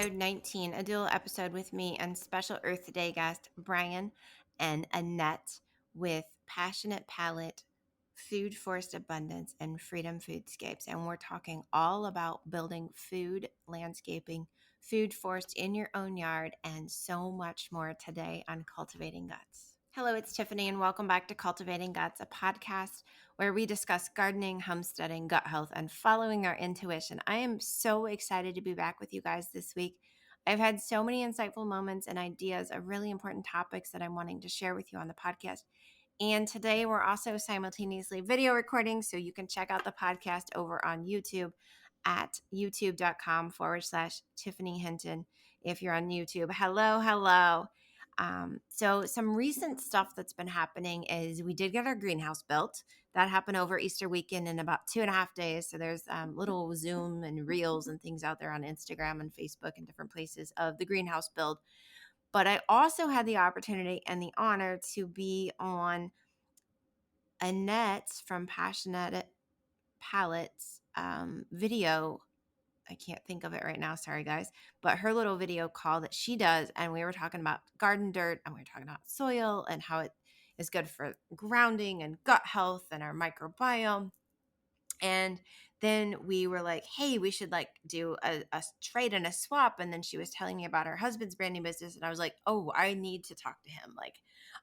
episode 19, a dual episode with me and special Earth Day guest Brian and Annette with Passionate Palette, Food Forest Abundance, and Freedom Foodscapes. And we're talking all about building food, landscaping, food forest in your own yard, and so much more today on Cultivating Guts. Hello, it's Tiffany, and welcome back to Cultivating Guts, a podcast where we discuss gardening, homesteading, gut health, and following our intuition. I am so excited to be back with you guys this week. I've had so many insightful moments and ideas of really important topics that I'm wanting to share with you on the podcast. And today we're also simultaneously video recording, so you can check out the podcast over on YouTube at youtube.com/Tiffany Hinton if you're on YouTube. Hello. So some recent stuff that's been happening is we did get our greenhouse built. That happened over Easter weekend in about 2.5 days. So there's little Zoom and reels and things out there on Instagram and Facebook and different places of the greenhouse build. But I also had the opportunity and the honor to be on Annette's from Passionate Palettes video. I can't think of it right now. Sorry, guys. But her little video call that she does. And we were talking about garden dirt and we were talking about soil and how it is good for grounding and gut health and our microbiome. And then we were like, hey, we should do a trade and a swap. And then she was telling me about her husband's brand new business. And I was like, oh, I need to talk to him.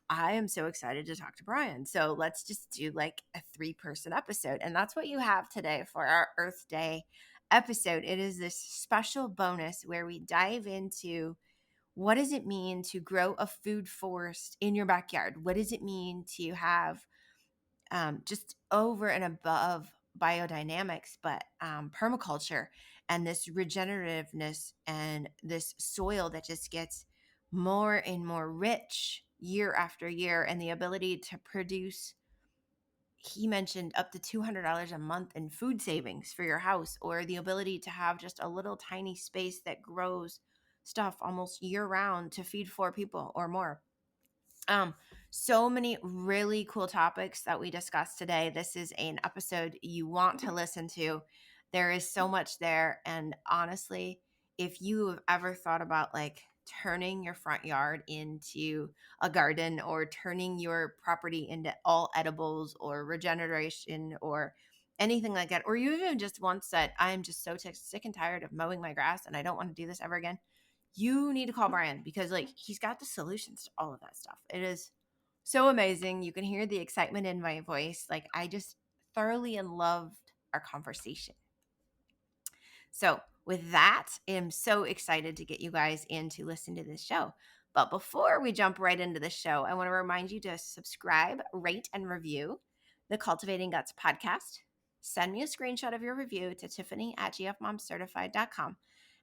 I am so excited to talk to Brian. So let's just do a 3-person episode. And that's what you have today for our Earth Day episode. It is this special bonus where we dive into what does it mean to grow a food forest in your backyard? What does it mean to have just over and above biodynamics, but permaculture and this regenerativeness and this soil that just gets more and more rich year after year, and the ability to produce, he mentioned, up to $200 a month in food savings for your house, or the ability to have just a little tiny space that grows stuff almost year round to feed 4 people or more. So many really cool topics that we discussed today. This is an episode you want to listen to. There is so much there. And honestly, if you have ever thought about turning your front yard into a garden, or turning your property into all edibles or regeneration or anything like that, or you even just once said, I'm just so sick and tired of mowing my grass and I don't want to do this ever again, you need to call Brian, because he's got the solutions to all of that stuff. It is so amazing. You can hear the excitement in my voice. I just thoroughly loved our conversation. So with that, I'm so excited to get you guys in to listen to this show. But before we jump right into the show, I want to remind you to subscribe, rate, and review the Cultivating Guts podcast. Send me a screenshot of your review to tiffany@gfmomcertified.com.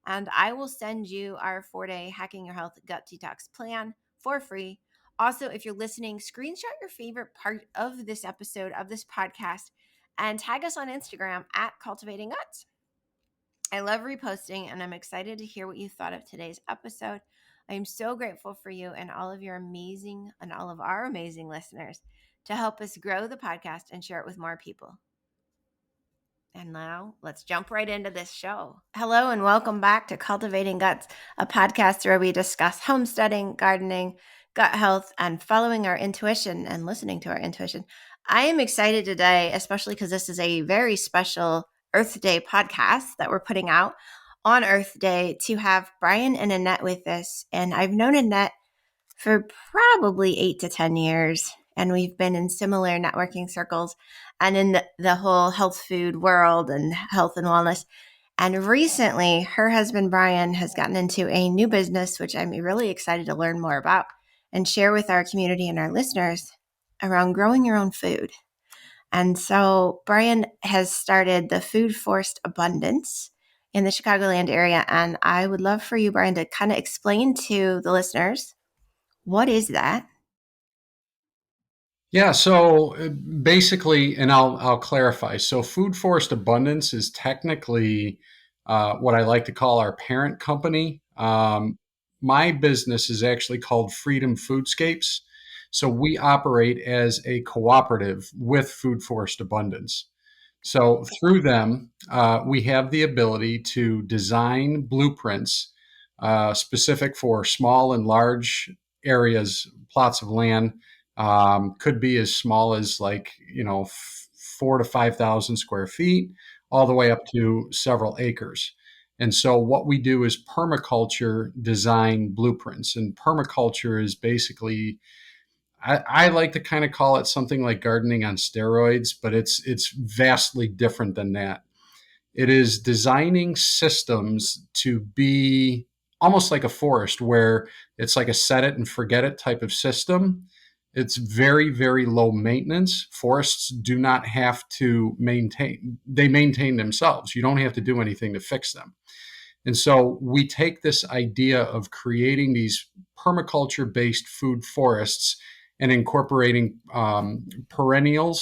And I will send you our 4-day Hacking Your Health Gut Detox plan for free. Also, if you're listening, screenshot your favorite part of this episode of this podcast and tag us on Instagram @Cultivating Guts. I love reposting, and I'm excited to hear what you thought of today's episode. I am so grateful for you and all of our amazing listeners to help us grow the podcast and share it with more people. And now let's jump right into this show. Hello and welcome back to Cultivating Guts, a podcast where we discuss homesteading, gardening, gut health, and following our intuition and listening to our intuition. I am excited today, especially because this is a very special Earth Day podcast that we're putting out on Earth Day, to have Brian and Annette with us. And I've known Annette for probably 8 to 10 years, and we've been in similar networking circles and in the whole health food world and health and wellness. And recently, her husband, Brian, has gotten into a new business, which I'm really excited to learn more about and share with our community and our listeners, around growing your own food. And so Brian has started the Food Forest Abundance in the Chicagoland area. And I would love for you, Brian, to kind of explain to the listeners, what is that? Yeah, so basically, and I'll clarify. So, Food Forest Abundance is technically what I like to call our parent company. My business is actually called Freedom Foodscapes. So, we operate as a cooperative with Food Forest Abundance. So, through them, we have the ability to design blueprints specific for small and large areas, plots of land. Could be as small as like, 4 to 5,000 square feet, all the way up to several acres. And so what we do is permaculture design blueprints. And permaculture is basically, I like to kind of call it something like gardening on steroids, but it's vastly different than that. It is designing systems to be almost like a forest where it's like a set it and forget it type of system. It's very, very low maintenance. Forests do not have to maintain, they maintain themselves. You don't have to do anything to fix them. And so we take this idea of creating these permaculture based food forests and incorporating perennial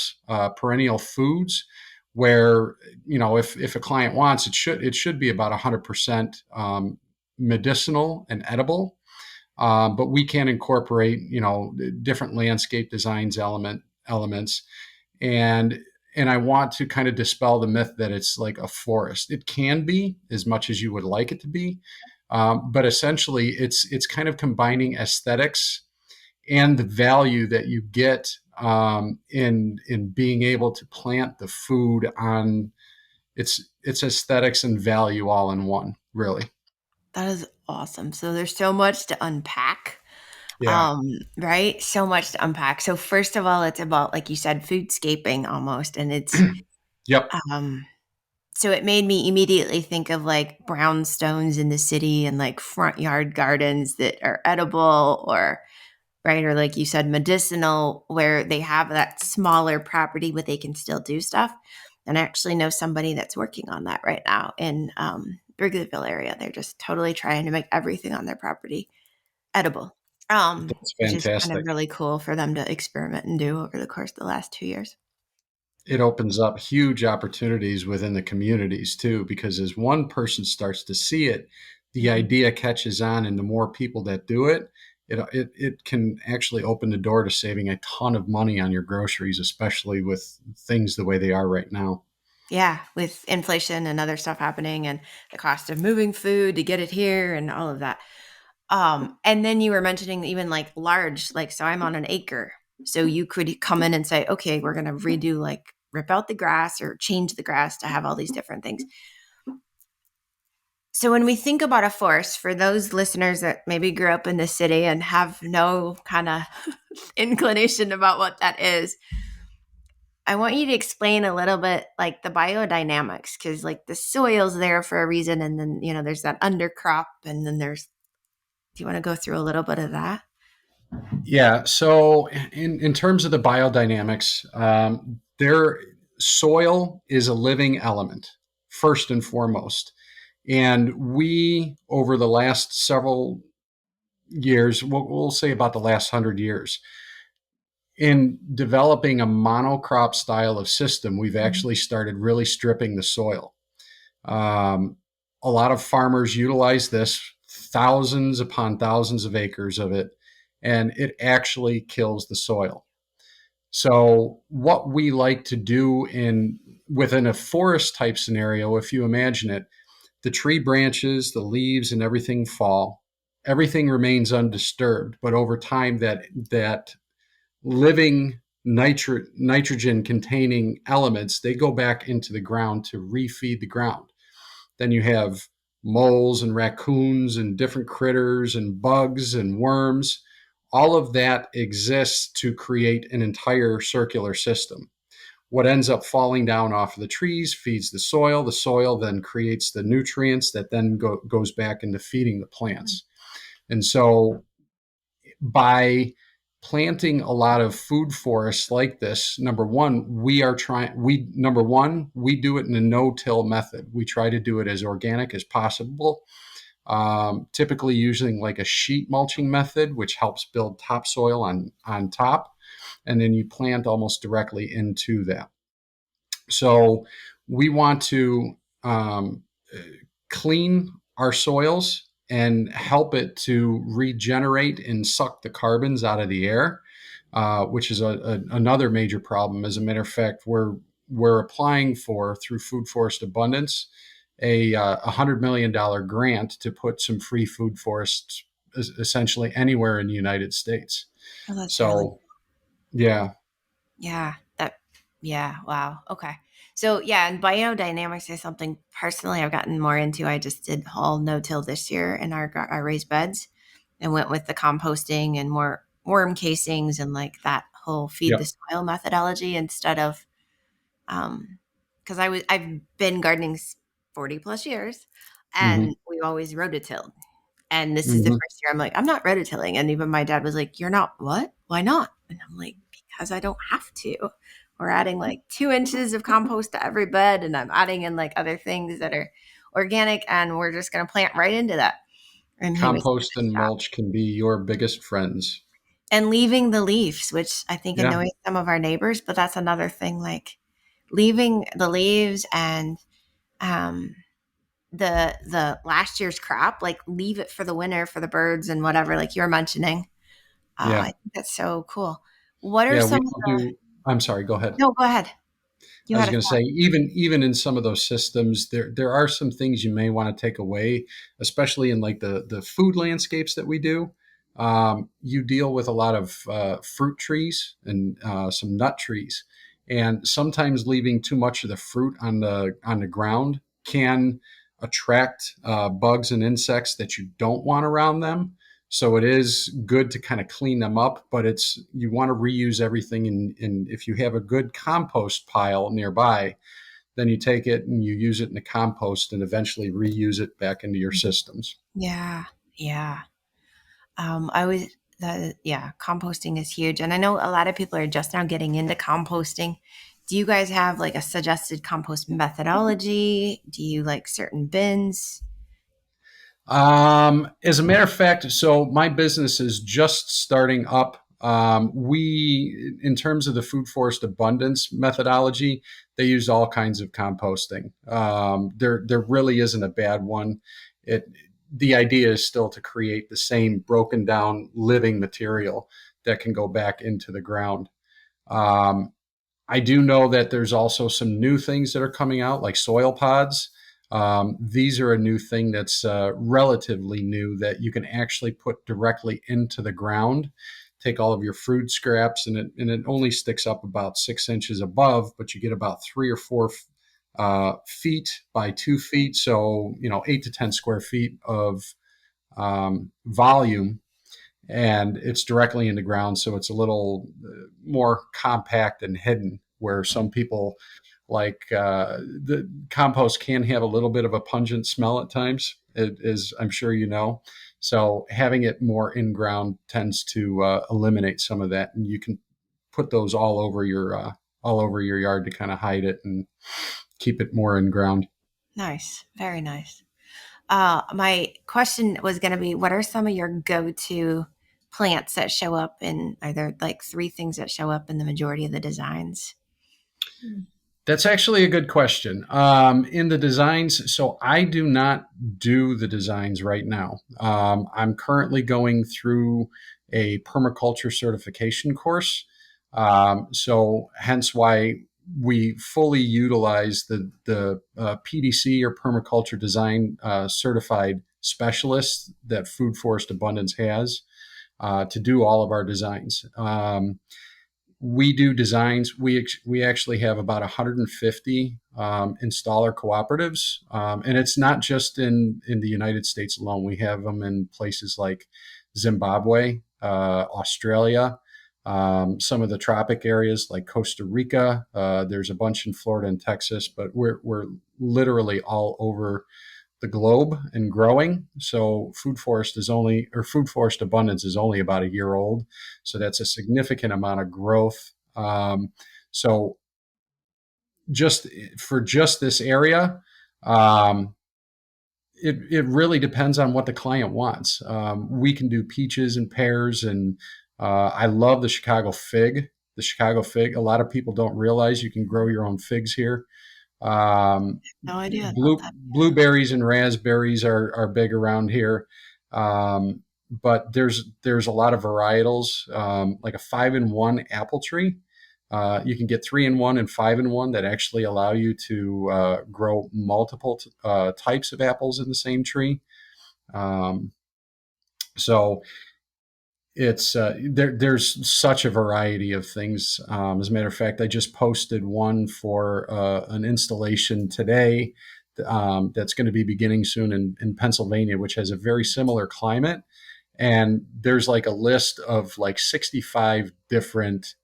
foods where, if a client wants, it should be about 100% medicinal and edible. But we can incorporate, different landscape designs elements. And and I want to kind of dispel the myth that it's like a forest. It can be as much as you would like it to be, but essentially, it's kind of combining aesthetics and the value that you get in being able to plant the food on its aesthetics and value all in one. Really, That is awesome. So there's so much to unpack. yeah, Right? So much to unpack. So first of all, it's about, like you said, foodscaping almost. And it's yep, um so it made me immediately think of like brownstones in the city and like front yard gardens that are edible, or right, or like you said, medicinal, where they have that smaller property but they can still do stuff. And I actually know somebody that's working on that right now in Wrigleyville area. They're just totally trying to make everything on their property edible, that's which is kind of fantastic. really cool for them to experiment and do over the course of the last 2 years. It opens up huge opportunities within the communities too, because as one person starts to see it, the Mhm. idea catches on, and the more people that do it, it can actually open the door to saving a ton of money on your groceries, especially with things the way they are right now. Yeah, with inflation and other stuff happening and the cost of moving food to get it here and all of that. And then you were mentioning even like large, like, so I'm on an acre. So you could come in and say, okay, we're going to redo, like, rip out the grass or change the grass to have all these different things. So when we think about a forest, for those listeners that maybe grew up in the city and have no kind of inclination about what that is, I want you to explain a little bit like the biodynamics, because like the soil's there for a reason. And then, there's that undercrop. And then do you want to go through a little bit of that? Yeah. So in terms of the biodynamics, their soil is a living element first and foremost. And we, over the last several years, we'll say about the last 100 years, in developing a monocrop style of system, we've Mhm. actually started really stripping the soil. Um, a lot of farmers utilize this, thousands upon thousands of acres of it, and it actually kills the soil. So, what we like to do within a forest type scenario, if you imagine it, the tree branches, the leaves, and everything fall. Everything remains undisturbed, but over time, that living nitrogen containing elements, they go back into the ground to refeed the ground. Then you have moles and raccoons and different critters and bugs and worms. All of that exists to create an entire circular system. What ends up falling down off of the trees feeds the soil. The soil then creates the nutrients that then goes back into feeding the plants. And so by planting a lot of food forests like this, number one, we do it in a no-till method. We try to do it as organic as possible, typically using like a sheet mulching method, which helps build topsoil on top, and then you plant almost directly into that. So we want to clean our soils and help it to regenerate and suck the carbons out of the air, which is another major problem. As a matter of fact, we're applying for through Food Forest Abundance $100 million grant to put some free food forests essentially anywhere in the United States. Oh, that's really, So yeah, yeah, that, yeah, wow. Okay. So yeah, and biodynamics is something personally I've gotten more into. I just did whole no-till this year in our raised beds and went with the composting and more worm casings and like that whole feed the yep, soil methodology instead of um because I've been gardening 40 plus years hmm and we've always rototilled. And this is the hmm first year I'm like, I'm not rototilling. And even my dad was like, you're not what? Why not? And I'm like, because I don't have to. We're adding like 2 inches of compost to every bed, and I'm adding in like other things that are organic, and we're just gonna plant right into that. And he was compost and mulch can be your biggest friends. and leaving the leaves, which I think Yeah, annoys some of our neighbors, but that's another thing, like leaving the leaves and um the last year's crop, like leave it for the winter for the birds and whatever, like you're mentioning. I yeah, think that's so cool. What are yeah. We some of all the do. I'm sorry. Go ahead. no, go ahead. I You was had a going to thought. say, even in some of those systems, there are some things you may want to take away, especially in like the food landscapes that we do. You deal with a lot of fruit trees and some nut trees, and sometimes leaving too much of the fruit on the ground can attract bugs and insects that you don't want around them. So it is good to kind of clean them up, but it's you want to reuse everything. And if you have a good compost pile nearby, then you take it and you use it in the compost and eventually reuse it back into your systems. Yeah, yeah. I was yeah, composting is huge, and I know a lot of people are just now getting into composting. Do you guys have like a suggested compost methodology? Do you like certain bins? As a matter of fact, so my business is just starting up. In terms of the food forest abundance methodology, they use all kinds of composting. There really isn't a bad one. It, the idea is still to create the same broken down living material that can go back into the ground. Um, I do know that there's also some new things that are coming out, like soil pods. These are a new thing that's relatively new that you can actually put directly into the ground. Take all of your food scraps, and it only sticks up about 6 inches above, but you get about 3 or 4 feet by 2 feet, so 8 to 10 square feet of volume, and it's directly in the ground, so it's a little more compact and hidden. Where some people like the compost can have a little bit of a pungent smell at times, as I'm sure you know. So having it more in ground tends to eliminate some of that, and you can put those all over your yard to kind of hide it and keep it more in ground. Nice, very nice. My question was going to be, what are some of your go-to plants that show up in? Are there like three things that show up in the majority of the designs? That's actually a good question. In the designs, so I do not do the designs right now. I'm currently going through a permaculture certification course. So hence why we fully utilize the PDC or permaculture design certified specialists that Food Forest Abundance has to do all of our designs. We do designs. We actually have about 150 installer cooperatives, and it's not just in the United States alone. We have them in places like Zimbabwe, Australia, some of the tropic areas like Costa Rica. There's a bunch in Florida and Texas, but we're literally all over the globe and growing. So food forest abundance is only about a year old. So that's a significant amount of growth. So just this area, um, it really depends on what the client wants. We can do peaches and pears, and I love the Chicago fig. The Chicago fig. A lot of people don't realize you can grow your own figs here. Um, No idea about that. blueberries and raspberries are big around here, but there's a lot of varietals, like a 5-in-1 apple tree. You can get 3-in-1 and 5-in-1 that actually allow you to grow multiple types of apples in the same tree. Um, so it's there's such a variety of things. As a matter of fact, I just posted one for an installation today that's going to be beginning soon in Pennsylvania, which has a very similar climate. And there's like a list of like 65 different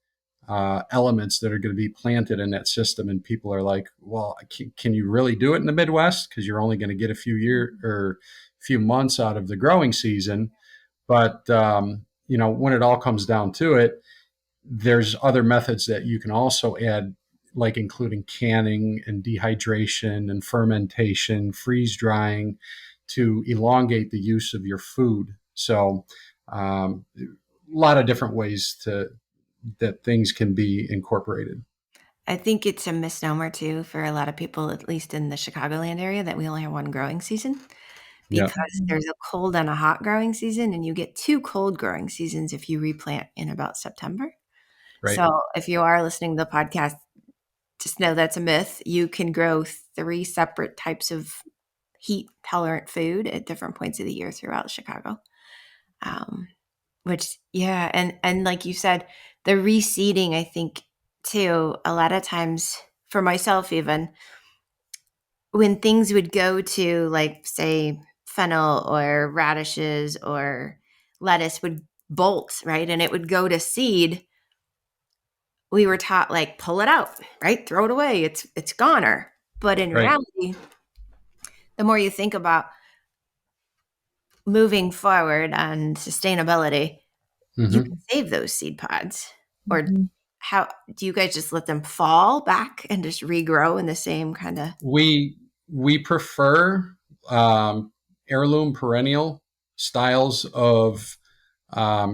elements that are going to be planted in that system. And people are like, well, can you really do it in the Midwest? Because you're only going to get a few year or few months out of the growing season. But when it all comes down to it, there's other methods that you can also add, like including canning and dehydration and fermentation, freeze drying, to elongate the use of your food. So, a lot of different ways that things can be incorporated. I think it's a misnomer too for a lot of people, at least in the Chicagoland area, that we only have one growing season Yeah, because there's a cold and a hot growing season, and you get two cold growing seasons if you replant in about September. right, So if you are listening to the podcast, just know that's a myth. You can grow three separate types of heat tolerant food at different points of the year throughout Chicago. Um, which yeah, and like you said, the reseeding, I think too, a lot of times for myself even, when things would go to like say fennel or radishes or lettuce would bolt, right? And it would go to seed, we were taught like pull it out, right? Throw it away. It's goner. But in right. reality, the more you think about moving forward on sustainability, you Hmm. can save those seed pods. Or how do you guys just let them fall back and just regrow in the same kind of We prefer um, heirloom perennial styles of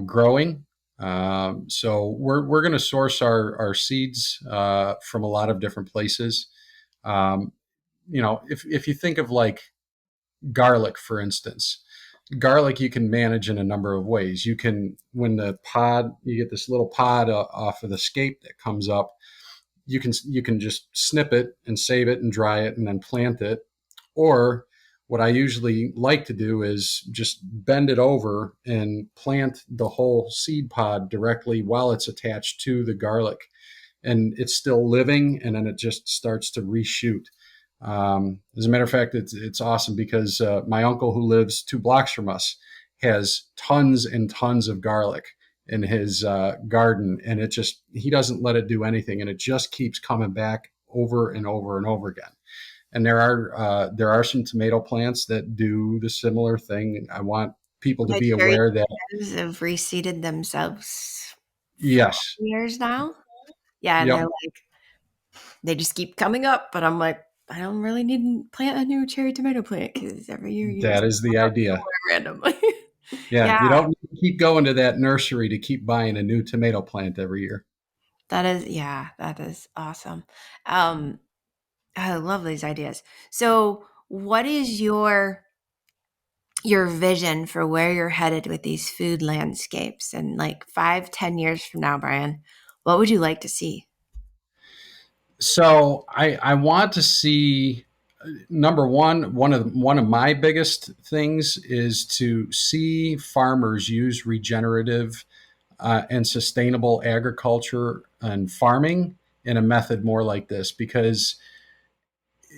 growing. So we're going to source our seeds from a lot of different places. Um, if you think of like garlic, for instance, garlic you can manage in a number of ways. You can, when the pod, you get this little pod off of the scape that comes up, you can just snip it and save it and dry it and then plant it. Or what I usually like to do is just bend it over and plant the whole seed pod directly while it's attached to the garlic, and it's still living, and then it just starts to reshoot. As a matter of fact, it's awesome because my uncle, who lives 2 blocks from us, has tons and tons of garlic in his garden, and he doesn't let it do anything, and it just keeps coming back over and over and over again. And there are some tomato plants that do the similar thing. I want people to my be cherry aware that tomatoes have reseeded themselves for yes, years now. Yeah, and they're yep, like they just keep coming up, but I'm like, I don't really need to plant a new cherry tomato plant because every year you that just is the pop up idea. somewhere randomly. Yeah, Yeah, you don't need to keep going to that nursery to keep buying a new tomato plant every year. that is awesome. Um, I love these ideas. So, what is your vision for where you're headed with these food landscapes and like 5, 10 years from now, Brian? What would you like to see? So I want to see, number one of my biggest things is to see farmers use regenerative and sustainable agriculture and farming in a method more like this. Because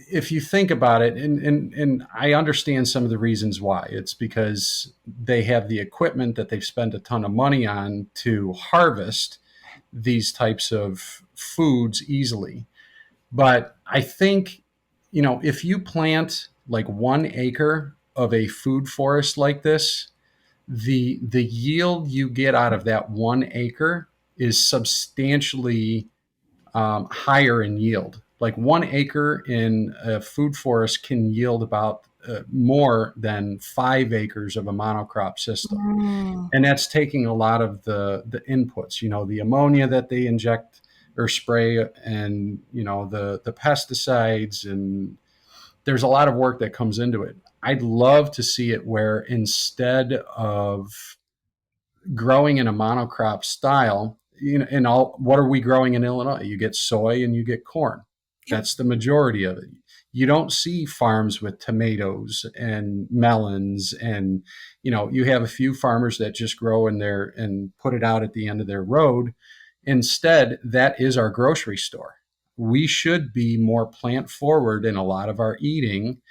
if you think about it, and I understand some of the reasons why, it's because they have the equipment that they've spent a ton of money on to harvest these types of foods easily. But I think, if you plant like 1 acre of a food forest like this, the yield you get out of that 1 acre is substantially higher in yield. Like 1 acre in a food forest can yield about more than 5 acres of a monocrop system, Mm. and that's taking a lot of the inputs. The ammonia that they inject or spray, and the pesticides, and there's a lot of work that comes into it. I'd love to see it where instead of growing in a monocrop style, and all, what are we growing in Illinois? You get soy and you get corn. Yep. That's the majority of it. You don't see farms with tomatoes and melons, and you have a few farmers that just grow in there and put it out at the end of their road. Instead, that is our grocery store. We should be more plant forward in a lot of our eating.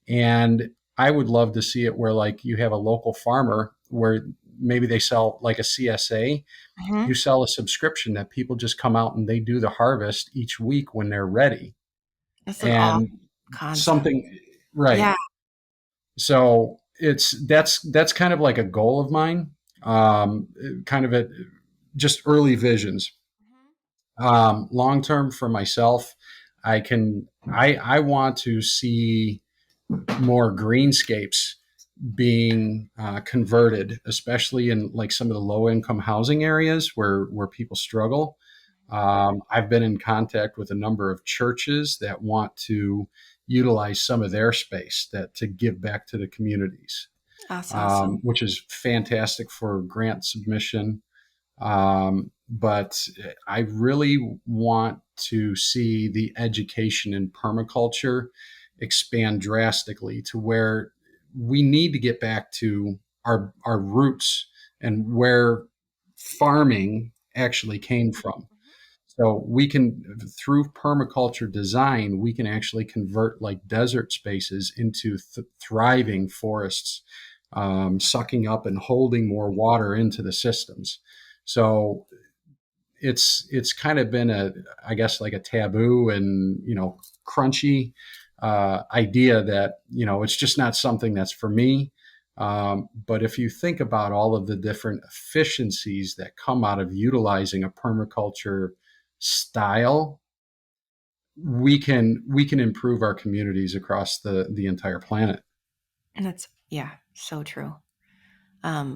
And I would love to see it where, like, you have a local farmer where maybe they sell like a CSA. Hmm. You sell a subscription that people just come out and they do the harvest each week when they're ready. That's an And awesome concept. something, right. Yeah. So that's kind of like a goal of mine. Kind of a just early visions. Long term for myself, I want to see more greenscapes being converted, especially in like some of the low income housing areas where people struggle. I've been in contact with a number of churches that want to utilize some of their space that to give back to the communities, That's awesome. which is fantastic for grant submission. But I really want to see the education in permaculture expand drastically to where we need to get back to our roots and where farming actually came from. So we can, through permaculture design, we can actually convert like desert spaces into thriving forests, sucking up and holding more water into the systems. So it's kind of been I guess like a taboo and crunchy idea that it's just not something that's for me. But if you think about all of the different efficiencies that come out of utilizing a permaculture style, we can improve our communities across the entire planet. And that's, yeah, so true.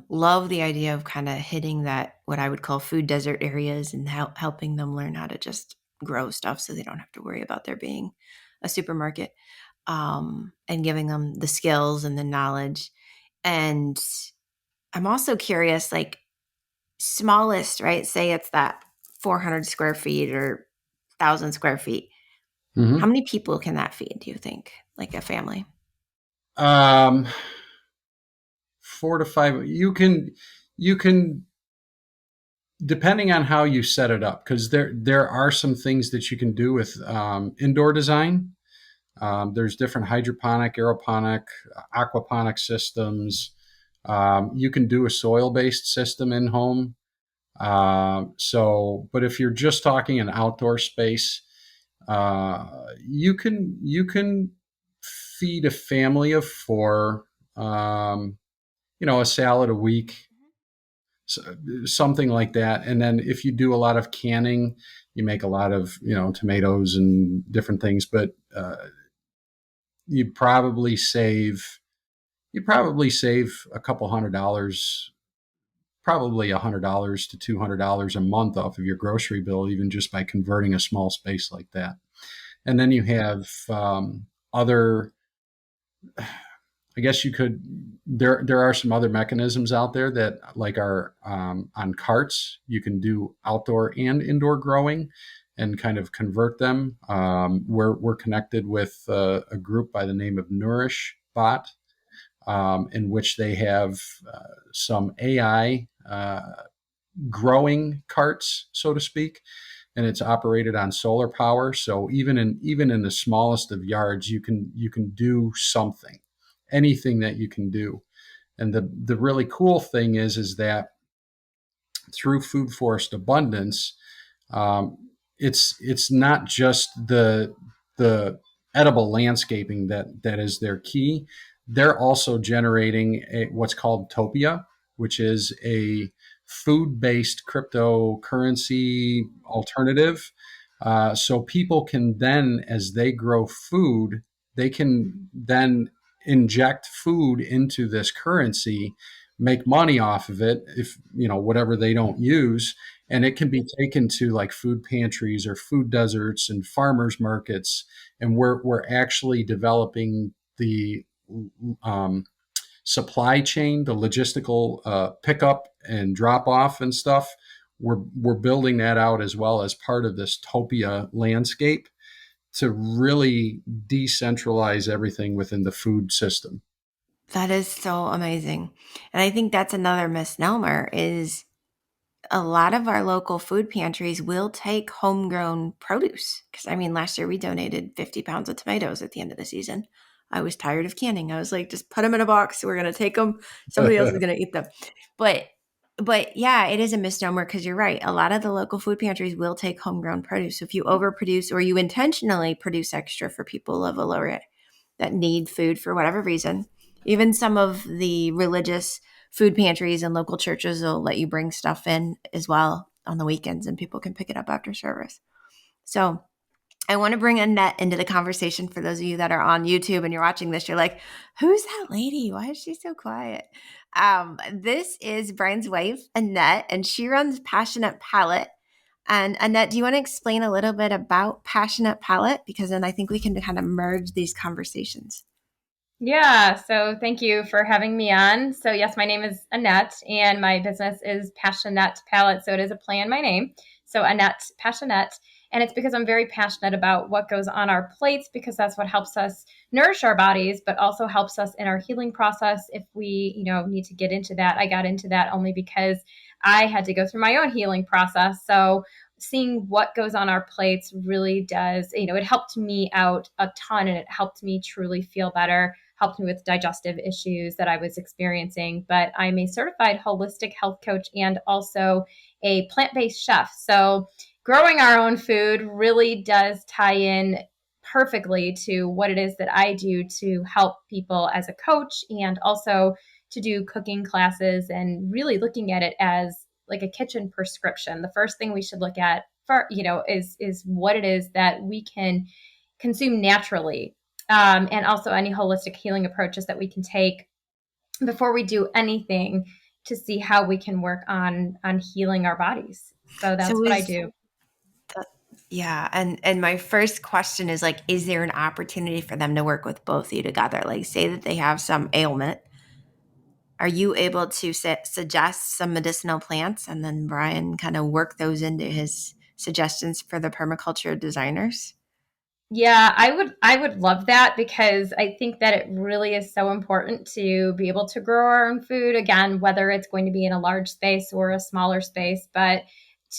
Love the idea of kind of hitting that, what I would call food desert areas, and helping them learn how to just grow stuff so they don't have to worry about there being a supermarket, and giving them the skills and the knowledge. And I'm also curious, like, smallest, right? Say it's that 400 square feet or 1,000 square feet. How Mm-hmm. many people can that feed, do you think? Like a family? um, 4 to 5. You can depending on how you set it up, because there are some things that you can do with indoor design. There's different hydroponic, aeroponic, aquaponic systems. You can do a soil based system in home. But if you're just talking an outdoor space, you can feed a family of four. A salad a week, something like that. And then if you do a lot of canning, you make a lot of tomatoes and different things, but you probably save a couple $100, probably $100 to $200 a month off of your grocery bill, even just by converting a small space like that. And then you have other, I guess you could. There are some other mechanisms out there that like are on carts. You can do outdoor and indoor growing, and kind of convert them. We're connected with a group by the name of Nourish Bot, in which they have some AI growing carts, so to speak, and it's operated on solar power. So even in the smallest of yards, you can do something, anything that you can do. And the really cool thing is that through food forest abundance, um, it's not just the edible landscaping that is their key. They're also generating what's called Topia, which is a food-based cryptocurrency alternative. So people can then, as they grow food, they can then inject food into this currency, make money off of it, if whatever they don't use, and it can be taken to like food pantries or food deserts and farmers markets. And we're actually developing the um, supply chain, the logistical pickup and drop off and stuff, we're building that out as well as part of this Topia landscape to really decentralize everything within the food system. That is so amazing. And I think that's another misnomer is a lot of our local food pantries will take homegrown produce. Because I mean, last year we donated 50 pounds of tomatoes at the end of the season. I was tired of canning. I was like, just put them in a box. We're going to take them. Somebody else is going to eat them. But but yeah, it is a misnomer because you're right. A lot of the local food pantries will take homegrown produce. So if you overproduce or you intentionally produce extra for people of a lower that need food for whatever reason, even some of the religious food pantries and local churches will let you bring stuff in as well on the weekends and people can pick it up after service. So I want to bring Annette into the conversation for those of you that are on YouTube and you're watching this. You're like, who's that lady? Why is she so quiet? This is Brian's wife, Annette, and she runs Passionate Palette. And Annette, do you want to explain a little bit about Passionate Palette? Because then I think we can kind of merge these conversations. Yeah, so thank you for having me on. So yes, my name is Annette and my business is Passionate Palette. So it is a play on my name. So Annette Passionate. And it's because I'm very passionate about what goes on our plates because that's what helps us nourish our bodies, but also helps us in our healing process. If we, need to get into that, I got into that only because I had to go through my own healing process. So seeing what goes on our plates really does, it helped me out a ton and it helped me truly feel better, helped me with digestive issues that I was experiencing. But I'm a certified holistic health coach and also a plant-based chef. So growing our own food really does tie in perfectly to what it is that I do to help people as a coach and also to do cooking classes and really looking at it as like a kitchen prescription. The first thing we should look at for, is what it is that we can consume naturally, and also any holistic healing approaches that we can take before we do anything to see how we can work on healing our bodies. So So that's what I is do. yeah, and my first question is like, is there an opportunity for them to work with both of you together? Like, say that they have some ailment, are you able to suggest some medicinal plants, and then Brian kind of work those into his suggestions for the permaculture designers? Yeah, I would love that because I think that it really is so important to be able to grow our own food again, whether it's going to be in a large space or a smaller space, but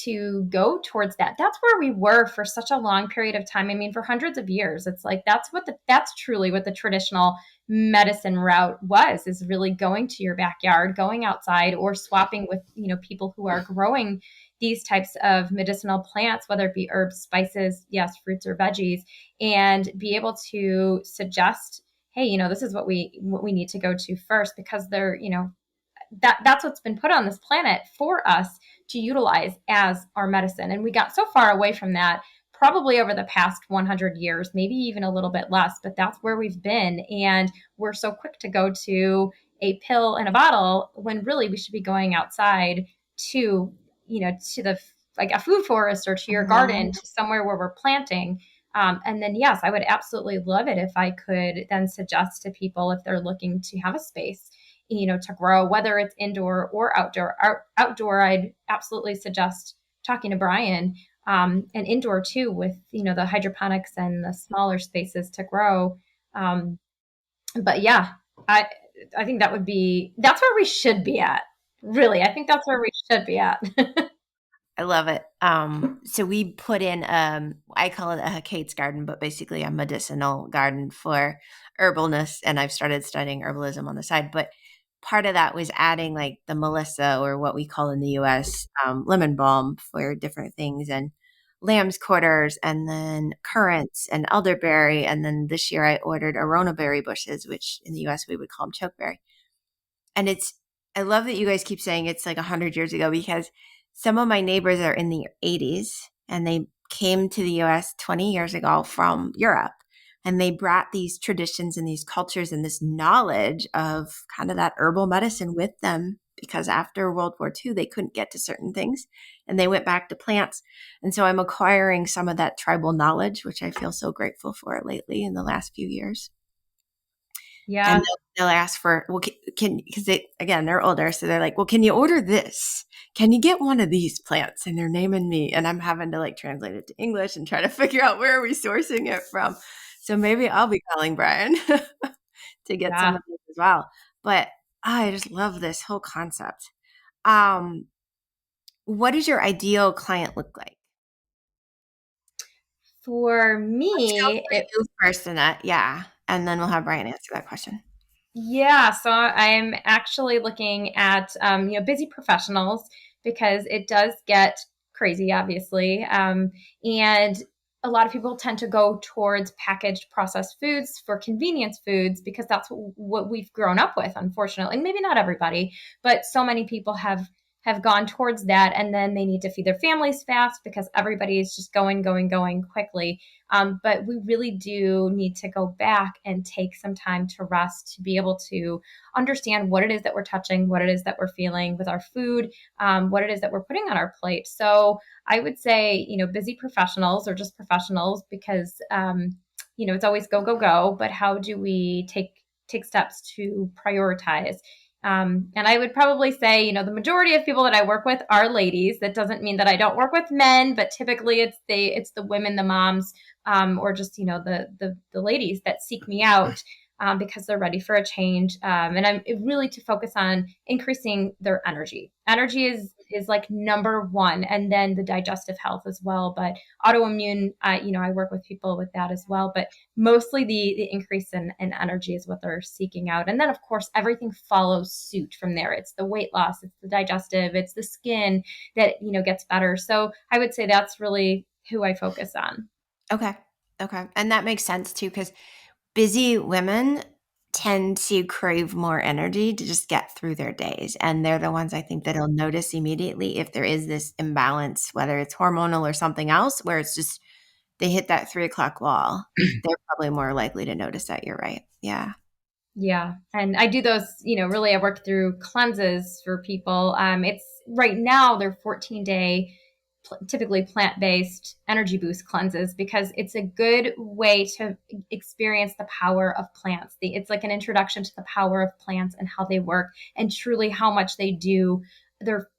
to go towards that. That's where we were for such a long period of time. I mean, for hundreds of years. It's like that's truly what the traditional medicine route was, is really going to your backyard, going outside or swapping with, people who are growing these types of medicinal plants, whether it be herbs, spices, yes, fruits or veggies, and be able to suggest, hey, this is what we need to go to first because they're, that's what's been put on this planet for us to utilize as our medicine. And we got so far away from that probably over the past 100 years, maybe even a little bit less, but that's where we've been. And we're so quick to go to a pill and a bottle when really we should be going outside to, to the like a food forest or to your garden, Mhm. to somewhere where we're planting. And then, yes, I would absolutely love it if I could then suggest to people if they're looking to have a space, to grow, whether it's indoor or outdoor. Outdoor, I'd absolutely suggest talking to Brian, and indoor too, with the hydroponics and the smaller spaces to grow. Um, but yeah, I I think that's where we should be at. Really, I think that's where we should be at. I love it. So we put in, I call it a Kate's garden, but basically a medicinal garden for herbalness. And I've started studying herbalism on the side. But part of that was adding like the Melissa, or what we call in the US, lemon balm for different things, and lamb's quarters, and then currants and elderberry. And then this year I ordered arona berry bushes, which in the US we would call them chokeberry. And I love that you guys keep saying it's like 100 years ago, because some of my neighbors are in the 80s and they came to the US 20 years ago from Europe, and they brought these traditions and these cultures and this knowledge of kind of that herbal medicine with them, because after World War II they couldn't get to certain things and they went back to plants. And so I'm acquiring some of that tribal knowledge, which I feel so grateful for lately in the last few years. Yeah. And they'll ask for, well, because again, they're older. So they're like, well, can you order this? Can you get one of these plants? And they're naming me. And I'm having to like translate it to English and try to figure out where are we sourcing it from. So maybe I'll be calling Brian to get some Yeah. of this as well. But I just love this whole concept. Um, what does your ideal client look like? For Let's go me, for you first, Annette. Yeah. And then we'll have Brian answer that question. yeah, so I'm actually looking at busy professionals because it does get crazy, obviously, and a lot of people tend to go towards packaged processed foods for convenience foods because that's what we've grown up with, unfortunately. And maybe not everybody, but so many people have gone towards that, and then they need to feed their families fast because everybody is just going quickly. But we really do need to go back and take some time to rest to be able to understand what it is that we're touching, what it is that we're feeling with our food, what it is that we're putting on our plate. So I would say, busy professionals or just professionals because, it's always go, go, go. But how do we take steps to prioritize? And I would probably say, the majority of people that I work with are ladies. That doesn't mean that I don't work with men, but typically it's the women, the moms, or just the ladies that seek me out because they're ready for a change. And I'm really to focus on increasing their energy. Energy is like number one, and then the digestive health as well. But autoimmune, I work with people with that as well. But mostly the increase in energy is what they're seeking out. And then, of course, everything follows suit from there. It's the weight loss, it's the digestive, it's the skin that, gets better. So I would say that's really who I focus on. Okay. Okay. And that makes sense too, because busy women tend to crave more energy to just get through their days. And they're the ones I think that'll notice immediately if there is this imbalance, whether it's hormonal or something else, where it's just they hit that 3 o'clock wall. They're probably more likely to notice that. You're right. Yeah. Yeah. And I do those, really I work through cleanses for people. It's right now they're 14-day typically plant-based energy boost cleanses because it's a good way to experience the power of plants. It's like an introduction to the power of plants and how they work and truly how much they do their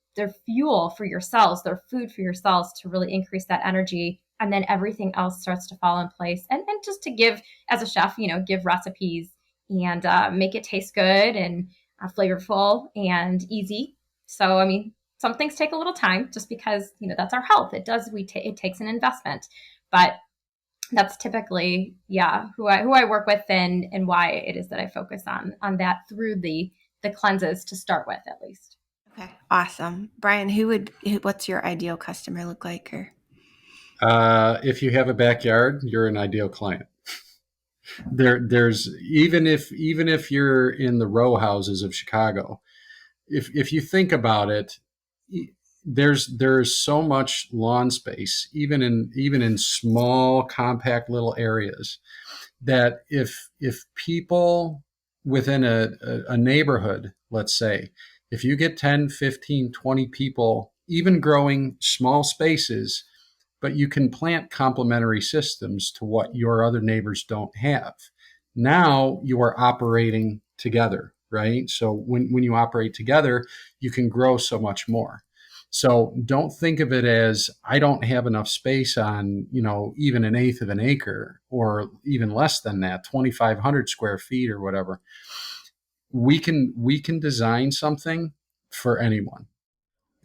fuel for your cells, their food for your cells to really increase that energy. And then everything else starts to fall in place. And just to give, as a chef, give recipes and make it taste good and flavorful and easy. So, I mean, some things take a little time just because, that's our health. It does, it takes an investment, but that's typically, yeah, who I work with and why it is that I focus on that through the cleanses to start with, at least. Okay. Awesome. Brian, what's your ideal customer look like? Or If you have a backyard, you're an ideal client. There's even if you're in the row houses of Chicago, if you think about it, there's so much lawn space, even in small, compact little areas, that if people within a neighborhood, let's say, if you get 10, 15, 20 people, even growing small spaces, but you can plant complementary systems to what your other neighbors don't have. Now you are operating together, right? So when you operate together, you can grow so much more. So don't think of it as I don't have enough space on, even an eighth of an acre or even less than that, 2,500 square feet or whatever. We can design something for anyone.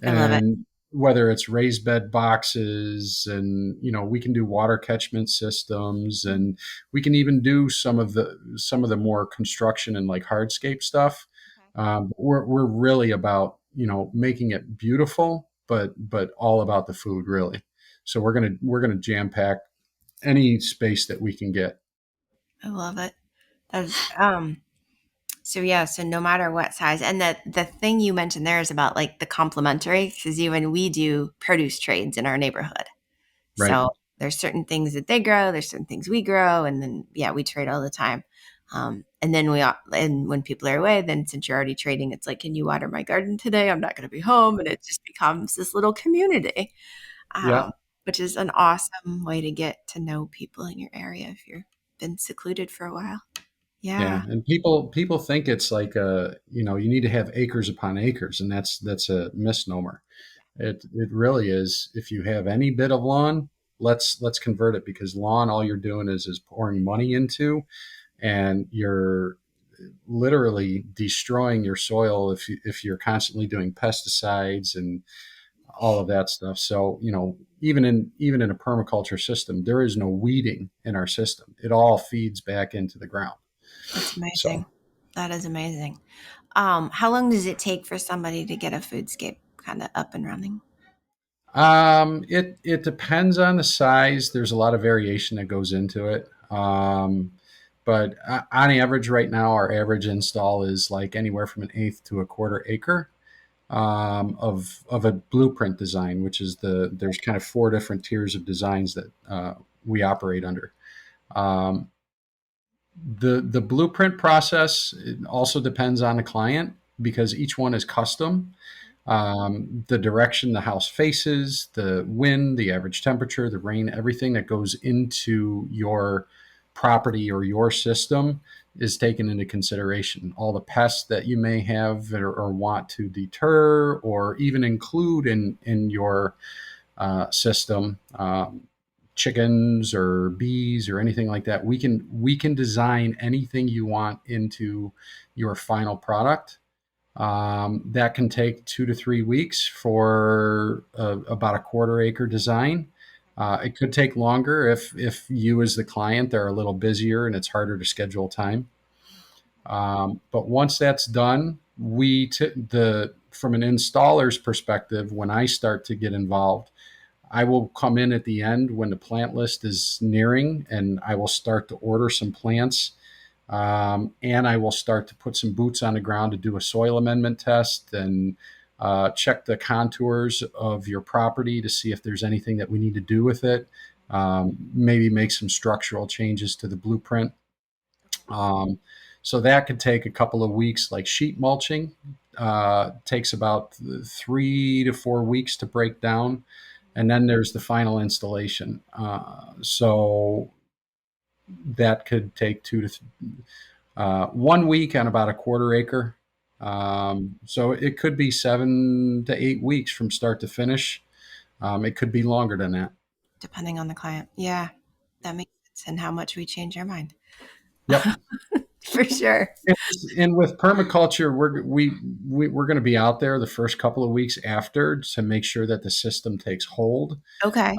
I love it. And whether it's raised bed boxes, and we can do water catchment systems, and we can even do some of the more construction and like hardscape stuff. Okay. We're really about making it beautiful, but all about the food, really. So we're gonna jam pack any space that we can get. I love it. That's so yeah, so no matter what size. And the thing you mentioned there is about like the complementary, because even we do produce trades in our neighborhood. Right. So there's certain things that they grow, there's certain things we grow, and then yeah, we trade all the time. And then and when people are away, then since you're already trading, it's like, can you water my garden today? I'm not going to be home, and it just becomes this little community, Yeah. um, which is an awesome way to get to know people in your area if you've been secluded for a while. Yeah, Yeah. and people think it's like you need to have acres upon acres, and that's a misnomer. It really is. If you have any bit of lawn, let's convert it, because lawn, all you're doing is pouring money into, and you're literally destroying your soil if you're constantly doing pesticides and all of that stuff. So, even in a permaculture system, there is no weeding in our system. It all feeds back into the ground. That's So, amazing. That is amazing. How long does it take for somebody to get a foodscape kind of up and running? it depends on the size. There's a lot of variation that goes into it. But on average, right now, our average install is like anywhere from an eighth to a quarter acre of a blueprint design, which is there's kind of four different tiers of designs that we operate under. Um, the blueprint process, it also depends on the client, because each one is custom. The direction the house faces, the wind, the average temperature, the rain, everything that goes into your property or your system is taken into consideration. All the pests that you may have or want to deter or even include in your system, chickens or bees or anything like that. We can design anything you want into your final product. That can take 2 to 3 weeks for about a quarter acre design. It could take longer if you as the client are a little busier and it's harder to schedule time. But once that's done, from an installer's perspective, when I start to get involved, I will come in at the end when the plant list is nearing, and I will start to order some plants. And I will start to put some boots on the ground to do a soil amendment test and check the contours of your property to see if there's anything that we need to do with it. Maybe make some structural changes to the blueprint. Um, so that could take a couple of weeks. Like sheet mulching takes about 3 to 4 weeks to break down, and then there's the final installation. So that could take 1 week on about a quarter acre. So it could be 7 to 8 weeks from start to finish. It could be longer than that. Depending on the client. Yeah, that makes sense. And how much we change our mind. Yep. For sure. And with permaculture, we're going to be out there the first couple of weeks after to make sure that the system takes hold. Okay.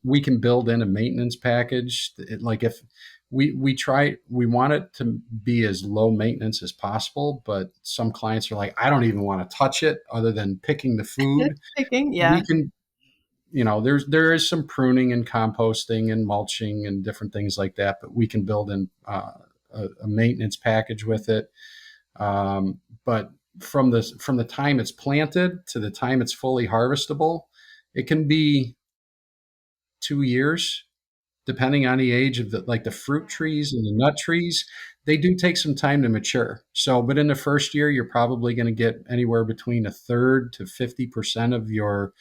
We can build in a maintenance package. Like if we want it to be as low maintenance as possible, but some clients are like, I don't even want to touch it other than picking the food. Thinking, We yeah. can, there is some pruning and composting and mulching and different things like that, but we can build in a maintenance package with it. But from the time it's planted to the time it's fully harvestable, it can be 2 years, depending on the age of the fruit trees and the nut trees. They do take some time to mature. So, but in the first year, you're probably going to get anywhere between a third to 50% of your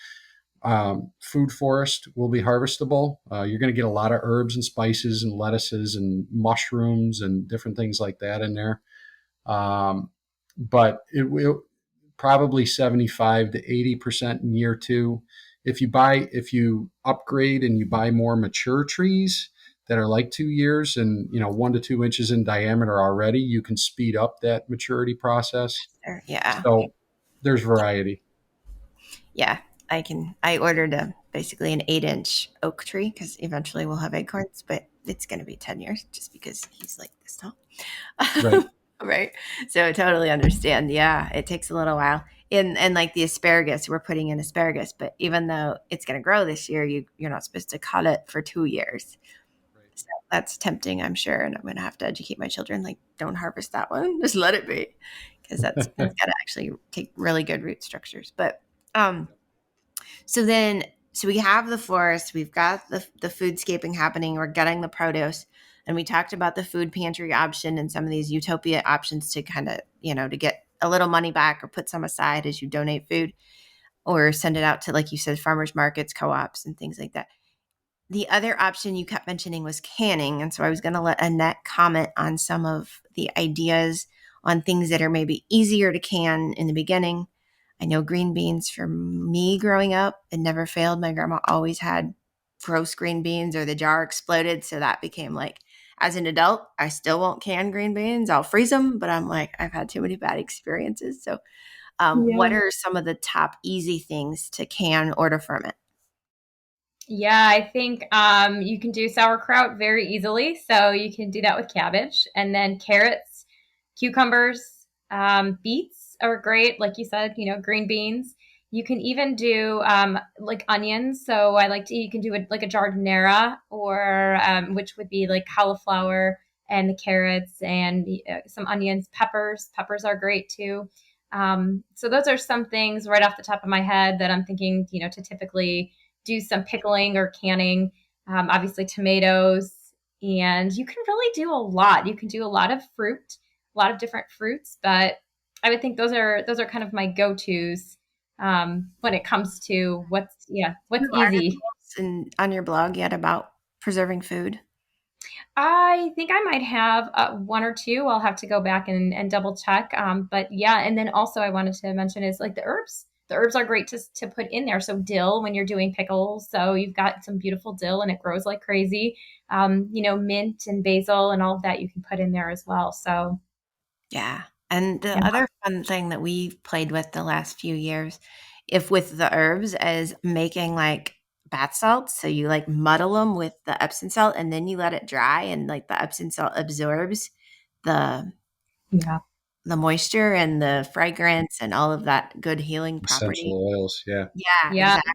food forest will be harvestable. You're going to get a lot of herbs and spices and lettuces and mushrooms and different things like that in there. But it will probably 75 to 80% in year two. If you upgrade and you buy more mature trees that are like 2 years and 1 to 2 inches in diameter already, you can speed up that maturity process. Yeah. So there's variety. Yeah. I ordered basically an 8-inch oak tree because eventually we'll have acorns, but it's going to be 10 years just because he's like this tall. Right. Right. So I totally understand. Yeah. It takes a little while. And like the asparagus, we're putting in asparagus, but even though it's going to grow this year, you're not supposed to cut it for 2 years. Right. So that's tempting, I'm sure. And I'm going to have to educate my children, like, don't harvest that one. Just let it be. Because that's got to actually take really good root structures. But, so we have the forest, we've got the foodscaping happening, we're getting the produce, and we talked about the food pantry option and some of these utopia options to kind of, to get a little money back or put some aside as you donate food or send it out to, like you said, farmers markets, co-ops, and things like that. the other option you kept mentioning was canning. And so I was going to let Annette comment on some of the ideas on things that are maybe easier to can in the beginning. I know green beans for me growing up, it never failed. My grandma always had gross green beans or the jar exploded. So that became like, as an adult, I still won't can green beans. I'll freeze them, but I'm like, I've had too many bad experiences. So what Yeah. are some of the top easy things to can or to ferment? Yeah, I think you can do sauerkraut very easily. So you can do that with cabbage, and then carrots, cucumbers, beets are great. Like you said, green beans. You can even do like onions. So I like to, you can do like a jardinera, or which would be like cauliflower and the carrots and some onions, peppers. Peppers are great too. So those are some things right off the top of my head that I'm thinking, to typically do some pickling or canning. Obviously, tomatoes, and you can really do a lot. You can do a lot of fruit, a lot of different fruits, but I would think those are kind of my go tos when it comes to what's You have easy. articles on your blog yet about preserving food? I think I might have one or two. I'll have to go back and double check. But yeah, and then also I wanted to mention is like the herbs. The herbs are great to put in there. So dill when you're doing pickles. So you've got some beautiful dill and it grows like crazy. Mint and basil and all of that you can put in there as well. So Yeah. And yeah, the other fun thing that we've played with the last few years, if with the herbs, is making like bath salts. So you like muddle them with the Epsom salt and then you let it dry, and like the Epsom salt absorbs the yeah, the moisture and the fragrance and all of that good healing property. Essential oils. Yeah. Yeah, yeah, exactly.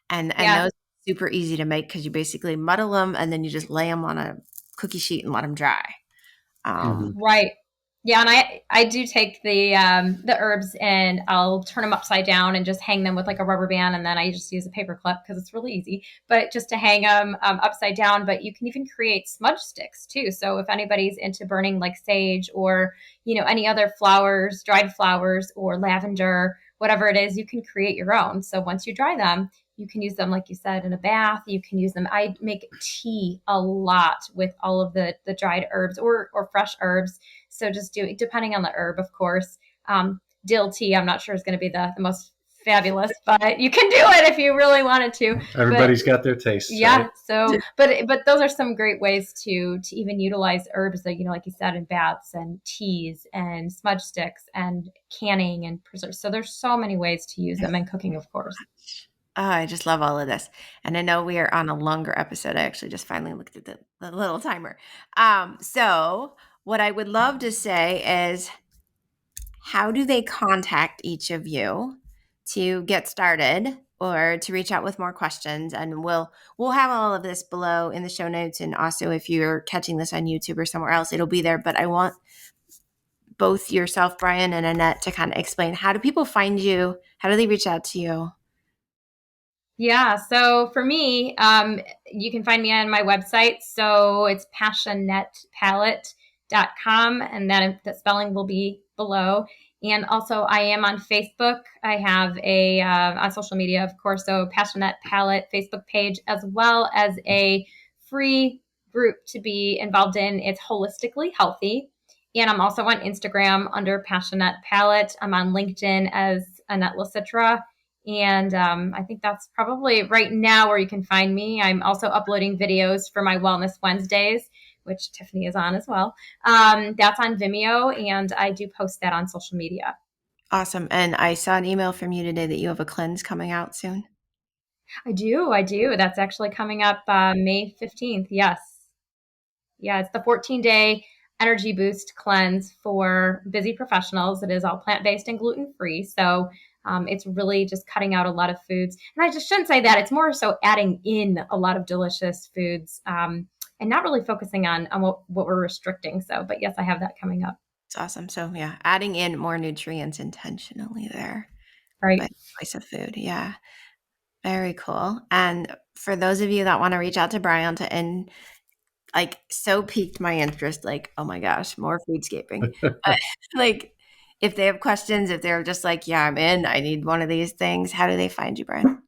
And yeah. those are super easy to make because you basically muddle them and then you just lay them on a cookie sheet and let them dry. Hmm. Right. Yeah, and I do take the herbs and I'll turn them upside down and just hang them with like a rubber band, and then I just use a paper clip because it's really easy. But just to hang them upside down, but you can even create smudge sticks too. So if anybody's into burning like sage or any other flowers, dried flowers or lavender, whatever it is, you can create your own. So once you dry them, you can use them, like you said, in a bath. You can use them. I make tea a lot with all of the dried herbs or fresh herbs. So just do it depending on the herb, of course. Dill tea, I'm not sure is going to be the most fabulous, but you can do it if you really wanted to. But Everybody's got their tastes, yeah, right? so but those are some great ways to even utilize herbs that like you said, in baths and teas and smudge sticks and canning and preserves. So there's so many ways to use them in cooking, of course. Oh, I just love all of this. And I know we are on a longer episode. I actually just finally looked at the little timer. So what I would love to say is, how do they contact each of you to get started or to reach out with more questions? And we'll have all of this below in the show notes. And also if you're catching this on YouTube or somewhere else, it'll be there. But I want both yourself, Brian, and Annette to kind of explain, how do people find you? How do they reach out to you? Yeah. So for me, you can find me on my website. So it's passionettepalette.com, and then the spelling will be below. And also, I am on Facebook. I have on social media, of course. So Passionette Palette Facebook page, as well as a free group to be involved in. It's Holistically Healthy. And I'm also on Instagram under Passionette Palette. I'm on LinkedIn as Annette Licitra. And I think that's probably right now where you can find me. I'm also uploading videos for my Wellness Wednesdays, which Tiffany is on as well. That's on Vimeo, and I do post that on social media. Awesome. And I saw an email from you today that you have a cleanse coming out soon. I do. I do. That's actually coming up May 15th. Yes. Yeah, it's the 14-day energy boost cleanse for busy professionals. It is all plant-based and gluten-free. So it's really just cutting out a lot of foods. And I just shouldn't say that. It's more so adding in a lot of delicious foods and not really focusing on what we're restricting. So, but yes, I have that coming up. It's awesome. So yeah, adding in more nutrients intentionally there Right. by choice of food. Yeah. Very cool. And for those of you that want to reach out to Brian and like so piqued my interest, like, oh my gosh, more foodscaping. Like if they have questions, if they're just like, yeah, I'm in, I need one of these things, how do they find you, Brian?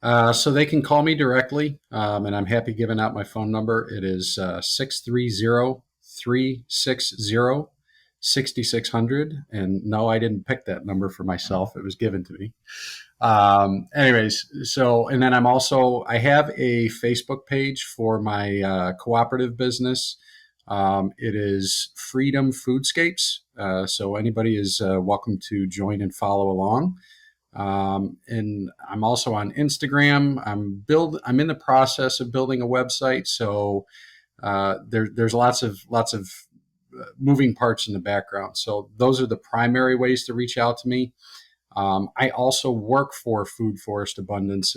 So they can call me directly, and I'm happy giving out my phone number. It is 630-360-6600. And no, I didn't pick that number for myself. It was given to me. Anyways, so, and then I have a Facebook page for my cooperative business. It is Freedom Foodscapes. So anybody is welcome to join and follow along. And I'm also on Instagram. I'm in the process of building a website. So there's lots of moving parts in the background. So those are the primary ways to reach out to me. I also work for Food Forest Abundance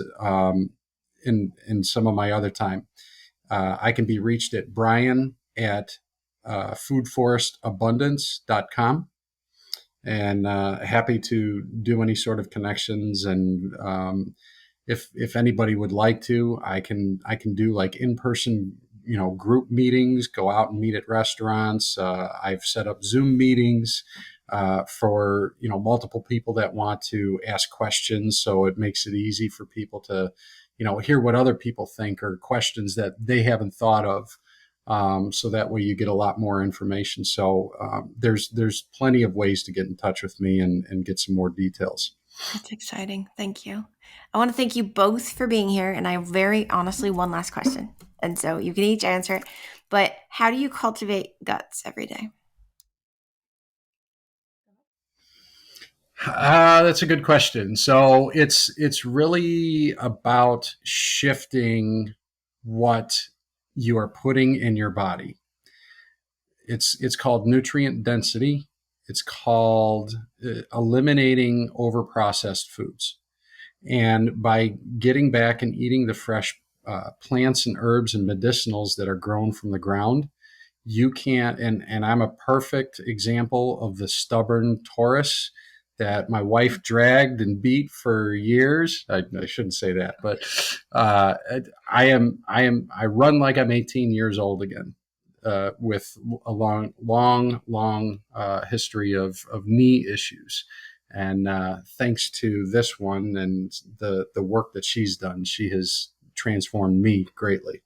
in some of my other time. I can be reached at Brian at foodforestabundance.com, and happy to do any sort of connections. And if anybody would like to, I can do like in-person group meetings, go out and meet at restaurants. I've set up Zoom meetings for multiple people that want to ask questions, so it makes it easy for people to hear what other people think or questions that they haven't thought of. So that way you get a lot more information. So there's plenty of ways to get in touch with me and get some more details. That's exciting. Thank you. I want to thank you both for being here. And I have very honestly one last question. And so you can each answer it. But how do you cultivate guts every day? That's a good question. So it's really about shifting what you are putting in your body. It's called nutrient density. It's called eliminating overprocessed foods. And by getting back and eating the fresh plants and herbs and medicinals that are grown from the ground, you can't. And I'm a perfect example of the stubborn Taurus that my wife dragged and beat for years. I shouldn't say that, but I run like I'm 18 years old again. With a long history of knee issues. And thanks to this one and the work that she's done, she has transformed me greatly.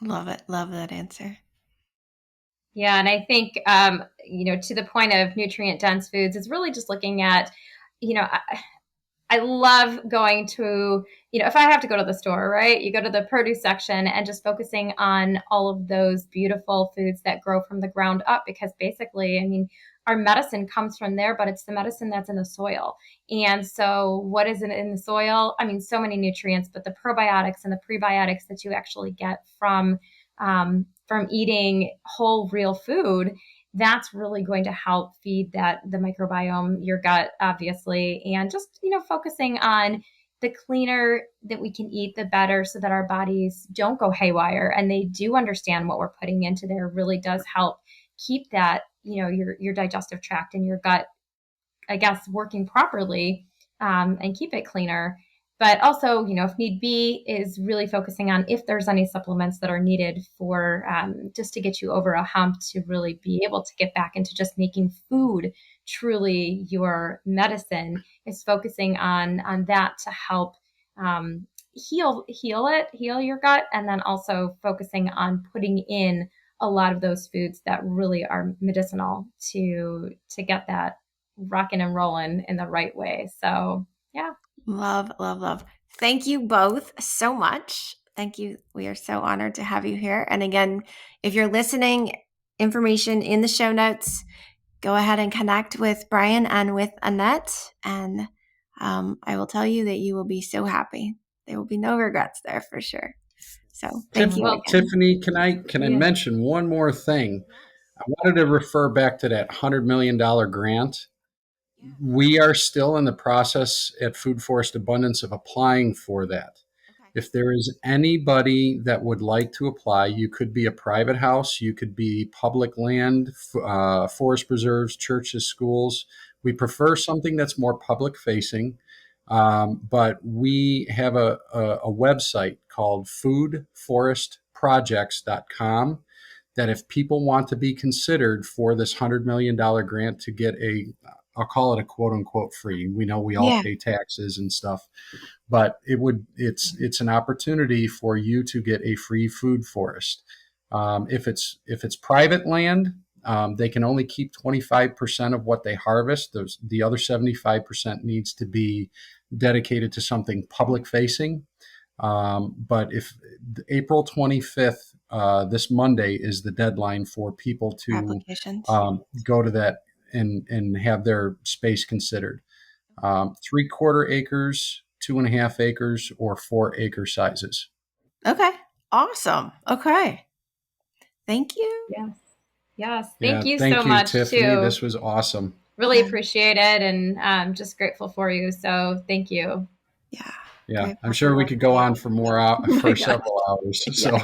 Love it. Love that answer. Yeah, and I think to the point of nutrient dense foods is really just looking at, I love going to, if I have to go to the store, right? You go to the produce section and just focusing on all of those beautiful foods that grow from the ground up, because basically, I mean, our medicine comes from there, but it's the medicine that's in the soil. And so what is in the soil? I mean, so many nutrients, but the probiotics and the prebiotics that you actually get from eating whole real food, that's really going to help feed the microbiome, your gut, obviously, and just, focusing on the cleaner that we can eat, the better, so that our bodies don't go haywire and they do understand what we're putting into there really does help keep that, your digestive tract and your gut, I guess, working properly, and keep it cleaner. But also, if need be, is really focusing on if there's any supplements that are needed for just to get you over a hump to really be able to get back into just making food truly your medicine, is focusing on that to help heal your gut, and then also focusing on putting in a lot of those foods that really are medicinal to get that rocking and rolling in the right way. So yeah. Love, love, love. Thank you both so much. Thank you. We are so honored to have you here. And again, if you're listening, information in the show notes. Go ahead and connect with Brian and with Annette. And I will tell you that you will be so happy. There will be no regrets there for sure. So thank you again. Tiffany, can I mention one more thing? I wanted to refer back to that $100 million grant. We are still in the process at Food Forest Abundance of applying for that. If there is anybody that would like to apply, you could be a private house, you could be public land, forest preserves, churches, schools. We prefer something that's more public facing, but we have a website called foodforestprojects.com that if people want to be considered for this $100 million grant to get a I'll call it a quote unquote free. We know we all pay taxes and stuff, but it's an opportunity for you to get a free food forest. If it's private land, they can only keep 25% of what they harvest. The other 75% needs to be dedicated to something public facing. But if April 25th, this Monday is the deadline for people to Applications. go to that and have their space considered. 3/4 acres, 2.5 acres, or 4-acre sizes. Okay. Awesome. Okay. Thank you. Yes. Yes. Yeah, Thank you thank so you, much Tiffany. too. This was awesome. Really appreciate it, and I'm just grateful for you. So thank you. Yeah. Yeah, I'm sure we could go on for for several hours. So,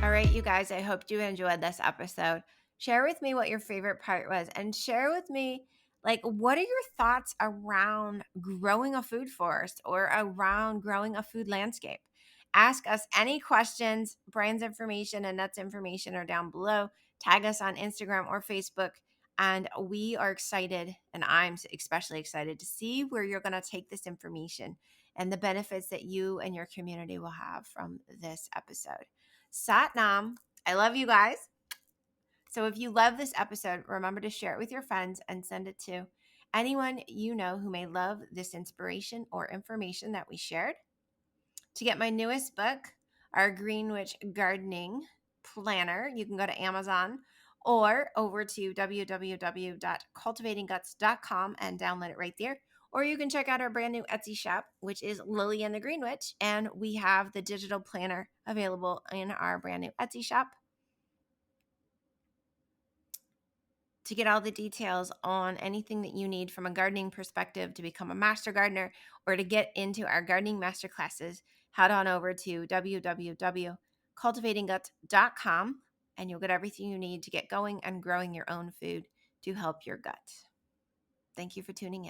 all right, you guys, I hope you enjoyed this episode. Share with me what your favorite part was, and share with me, like, what are your thoughts around growing a food forest or around growing a food landscape? Ask us any questions. Brian's information and Annette's information are down below. Tag us on Instagram or Facebook. And we are excited, and I'm especially excited to see where you're going to take this information and the benefits that you and your community will have from this episode. Sat Nam. I love you guys. So if you love this episode, remember to share it with your friends and send it to anyone you know who may love this inspiration or information that we shared. To get my newest book, our Greenwich Gardening Planner, you can go to Amazon or over to www.cultivatingguts.com and download it right there. Or you can check out our brand new Etsy shop, which is Lily and the Greenwich, and we have the digital planner available in our brand new Etsy shop. To get all the details on anything that you need from a gardening perspective to become a master gardener or to get into our gardening masterclasses, head on over to www.cultivatingguts.com and you'll get everything you need to get going and growing your own food to help your gut. Thank you for tuning in.